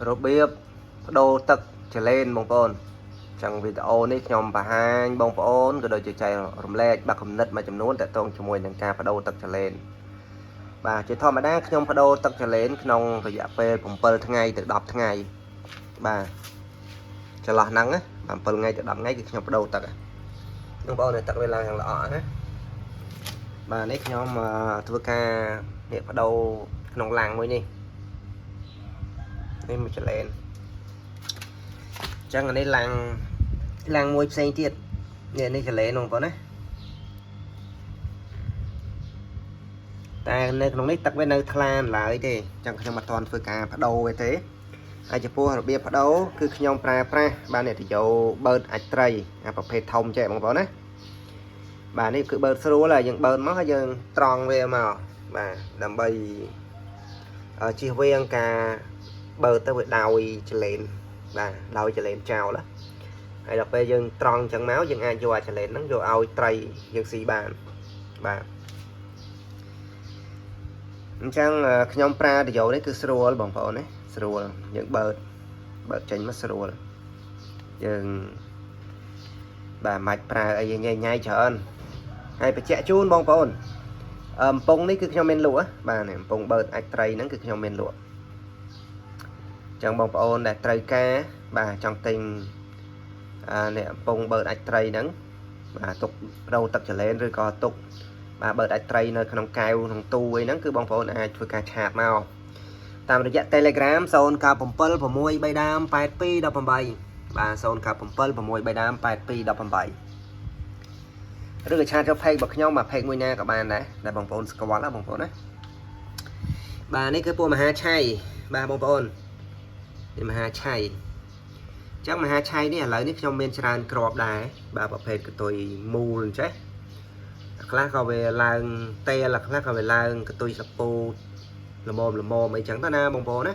របៀបបដូរទឹកចលែនបងប្អូនចឹងវីដេអូនេះខ្ញុំបង្ហាញបងប្អូនក៏ដូចជាចែករំលែកបាក់គំនិតមួយចំនួនទាក់ទងជាមួយនឹងការបដូរទឹកចលែនបាទជាធម្មតាខ្ញុំបដូរទឹកចលែនក្នុងរយៈពេល7ថ្ងៃទៅ10ថ្ងៃបាទចន្លោះហ្នឹងណា7ថ្ងៃទៅ10ថ្ងៃគឺខ្ញុំបដូរទឹកបងប្អូនទឹកវាឡើងយ៉ាងល្អណាបាទនេះខ្ញុំធ្វើការនេះបដូរក្នុងឡាំងមួយនេះមួយចលែនចឹងអានេះឡាំងមួយផ្សេងទៀតនេះចលែនបងប្អូនណាតែនៅក្នុងនេះទឹកវានៅថ្លាឡើយទេចឹងខ្ញុំអត់ទាន់ធ្វើការបដូរទេហើយចំពោះរបៀបបដូរគឺខ្ញុំប្រើប្រាស់បាទនេះទៅយកបឺតអាចត្រីប្រភេទធំចេះបងប្អូនណាបាទនេះគឺបឺតស្រួលហើយយើងបឺតមកហើយយើងត្រង់វាមកបាទដើម្បីជៀសវាងការបឺតទៅវាដោយចលែនបាទដោយចលែនចោលហើយដល់ពេលយើងត្រង់ចឹងមកយើងអាចយកអាចលែនហ្នឹងយកឲ្យត្រីយើងស៊ីបានបាទអញ្ចឹងខ្ញុំប្រើប្រយោគនេះគឺស្រួលបងប្អូនណាស្រួលយើងបឺតចេញមកស្រួលយើងបាទមិនប្រើអីញ៉ៃច្រើនហើយបញ្ជាក់ជូនបងប្អូនអំពងនេះគឺខ្ញុំមានលក់បាទអំពងបឺតអាចត្រីហ្នឹងគឺខ្ញុំមានលក់ចឹងបងប្អូនដែលត្រូវការបាទចង់ទិញនេះអំពងបឺតអាចត្រីហ្នឹងបាទទុកបដូរទឹកចលែនឬក៏ទុកបាទបឺតអាចត្រីនៅក្នុងកែវក្នុងទូអីហ្នឹងគឺបងប្អូនអាចធ្វើការឆាតមកតាមរយៈ Telegram 097 6 ដើម 82 18បាទ097 6 ដើម 82 18ឬក៏ឆាតចូល page របស់ខ្ញុំមក page មួយណាក៏បានដែរដែលបងប្អូនស្គាល់ណាបងប្អូនណាបាទនេះគឺពួកមហាឆៃបាទបងប្អូននេះមហាឆៃចឹងមហាឆៃនេះឥឡូវនេះខ្ញុំមានច្រើនក្របដែរបាទប្រភេទកតុយមូលអញ្ចេះខ្លះក៏វាឡើងទេលខ្លះក៏វាឡើងកតុយសាពូល្មមអីចឹងទៅណាបងប្អូនណា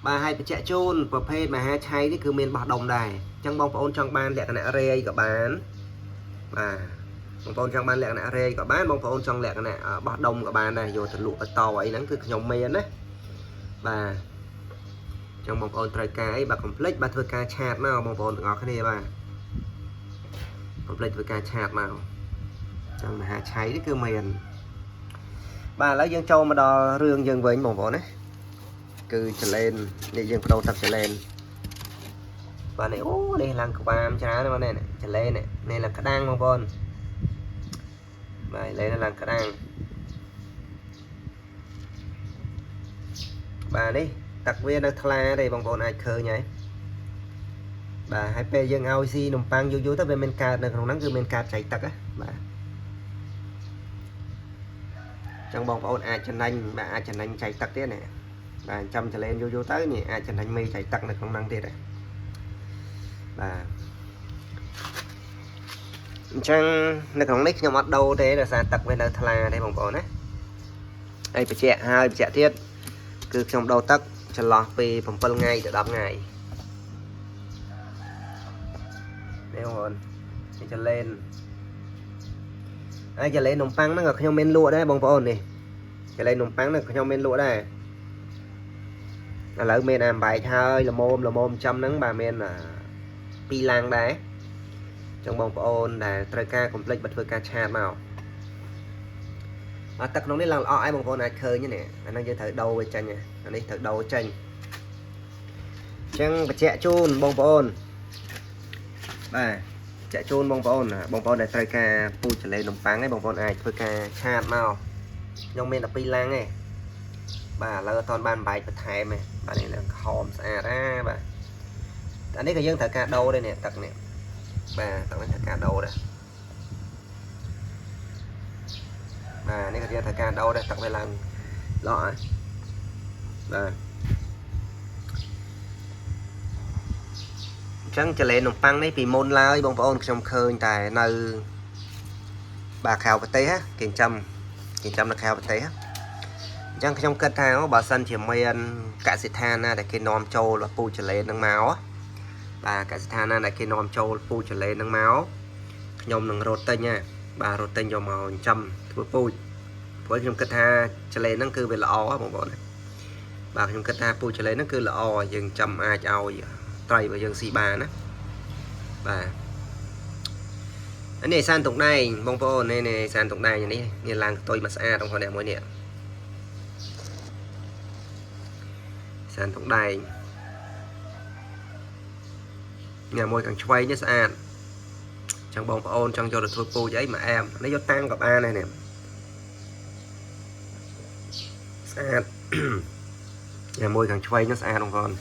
បាទហើយបញ្ជាក់ជូនប្រភេទមហាឆៃនេះគឺមានបោះដុំដែរចឹងបងប្អូនចង់បានលក្ខណៈរេអីក៏បានបាទបងប្អូនចង់បានលក្ខណៈរេក៏បានបងប្អូនចង់លក្ខណៈបោះដុំក៏បានដែរយកទៅលក់បន្តអីហ្នឹងគឺខ្ញុំមានណាបាទចឹងបងប្អូនត្រូវការអីបាទកុំភ្លេចបាទធ្វើការឆាតមកបងប្អូនទាំងអស់គ្នាបាទកុំភ្លេចធ្វើការឆាតមកចឹងមហាឆៃនេះគឺមានបាទឥឡូវយើងចូលមកដល់រឿងយើងវិញបងប្អូនណាគឺចលែននេះយើងបដូរទឹកចលែនបាទនេះអូនេះឡើងក្បាលច្រើនបងនេះចលែននេះឡើងក្តាំងបងប្អូនបាទលែនឡើងក្តាំងបាទនេះទឹកវានៅថ្លាទេបងប្អូនអាចឃើញហើយបាទហើយពេលយើងឲ្យស៊ីនំប៉័ងយូរទៅវាមានកើតនៅក្នុងហ្នឹងគឺមានកើតចៃទឹកណាបាទចឹងបងប្អូនអាចចំណេញបាទអាចចំណេញចៃទឹកទៀតណាបាទចាំចលែនយូរទៅនេះអាចចំណេញមេចៃទឹកនៅក្នុងហ្នឹងទៀតដែរបាទអញ្ចឹងនៅក្នុងនេះខ្ញុំអត់ដូរទេដោយសារទឹកវានៅថ្លាទេបងប្អូនណាហើយបញ្ជាក់ទៀតគឺខ្ញុំដូរទឹកចន្លោះពី7ថ្ងៃទៅ10ថ្ងៃនេះបងប្អូននេះចលែនហើយចលែននំប៉័ងហ្នឹងក៏ខ្ញុំមានលក់ដែរបងប្អូននេះចលែននំប៉័ងហ្នឹងខ្ញុំមានលក់ដែរឥឡូវមានអាបែកហើយល្មមចំហ្នឹងបាទមាន2ឡាំងដែរចឹងបងប្អូនដែលត្រូវការកុំភ្លេចបើធ្វើការឆាតមកទឹកក្នុងនេះឡើងល្អហើយបងប្អូនអាចឃើញនេះអាហ្នឹងយើងត្រូវដូរវាចេញអានេះត្រូវដូរចេញចឹងបញ្ជាក់ជូនបងប្អូនបាទបញ្ជាក់ជូនបងប្អូនដែលត្រូវការពូជចលែននំប៉័ងឯងបងប្អូនអាចធ្វើការឆាតមកខ្ញុំមាន12ឡាំងឯងបាទឥឡូវអត់ទាន់បានបែកបន្ថែមទេបាទនេះឡើងខំស្អាតបាទអានេះក៏យើងត្រូវការដូរដែរនេះទឹកនេះបាទទឹកនេះត្រូវការដូរដែរបាទនេះក៏យើងត្រូវការដូរដែរទឹកវាឡើងល្អហើយបាទអញ្ចឹងចលែននំប៉័ងនេះពីមុនឡើយបងប្អូនខ្ញុំឃើញតែនៅបាទខៅប្រទេសគេចិញ្ចឹមនៅខៅប្រទេសអញ្ចឹងខ្ញុំគិតថាបើសិនជាមានកសិដ្ឋានណាដែលគេនាំចូលពូចលែននឹងមកបាទកសិដ្ឋានណាដែលគេនាំចូលពូចលែននឹងមកខ្ញុំនឹងរត់ទិញបាទរត់ទិញយកមកចិញ្ចឹមធ្វើពូជព្រោះខ្ញុំគិតថាចលែនហ្នឹងគឺវាល្អបងប្អូន bà chúng kết ta pù trở lấy nó cứ là o dừng chầm ai ao tray và dừng xì bà nó bà anh này san tục này bông po này này san tục này như này làng tôi mà xa trong con này mỗi nè san tục này nhà môi càng xoay nhé xa chẳng bông po trong cho được thôi po giấy mà em lấy cho tăng gặp a này nè xa nhà môi càng xoay nó xa trong con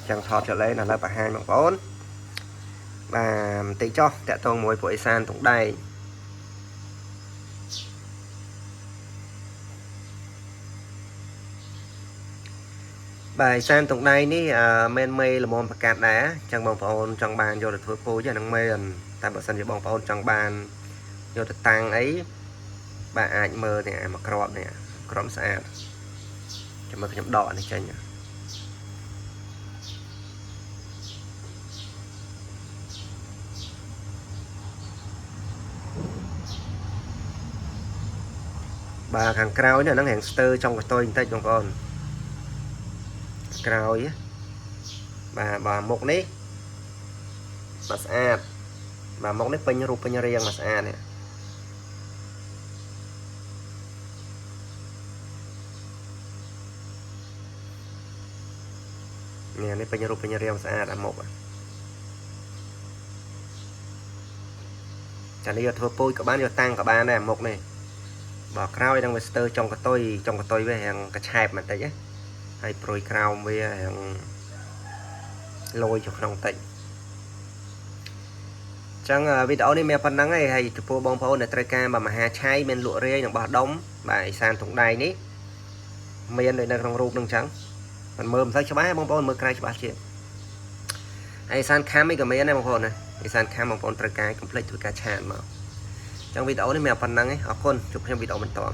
chẳng thọt trở lấy là bà hai bằng bốn và tí cho tẹt tông mối của san tổng đầy bài san tổng đầy ní men mê là môn bạc cát đá chẳng bóng phone trong bàn vô được thua phố cho năng mê tại bởi sân cho bóng phone trong bàn vô được tăng ấy bà ảnh mơ nè mà crop nè crop xa cho mơ cái nhậm đỏ này chanh bà hàng cao ấy nó hàng stir trong cái tôi tay trong con cao ấy bà một nít mà xa bà một nít pin rup pin riêng mà xa nè nè nít pin rup pin riêng xa đã một chẳng đi thua pui các bạn vô tăng các bạn này một này bỏ cao đây đang về stir trong cái tôi với hàng cái chẹp mà thấy chứ hay proi cao với hàng lôi cho không tịnh chẳng video này mẹ phần nắng này hay chụp bông phô này trai cam mà hà cháy bên lụa rê nó bỏ đống bài sàn thùng đài ní miền đây là trong ruột nâng trắng còn mơm sao cho bá bông phô mưa cay cho bá chuyện hay sàn cam mấy cái mấy anh em bông phô này hay sàn cam bông phô trai cam complete với cả chàn mà trong video này mẹ phần nắng ấy học con chụp trong video mình toàn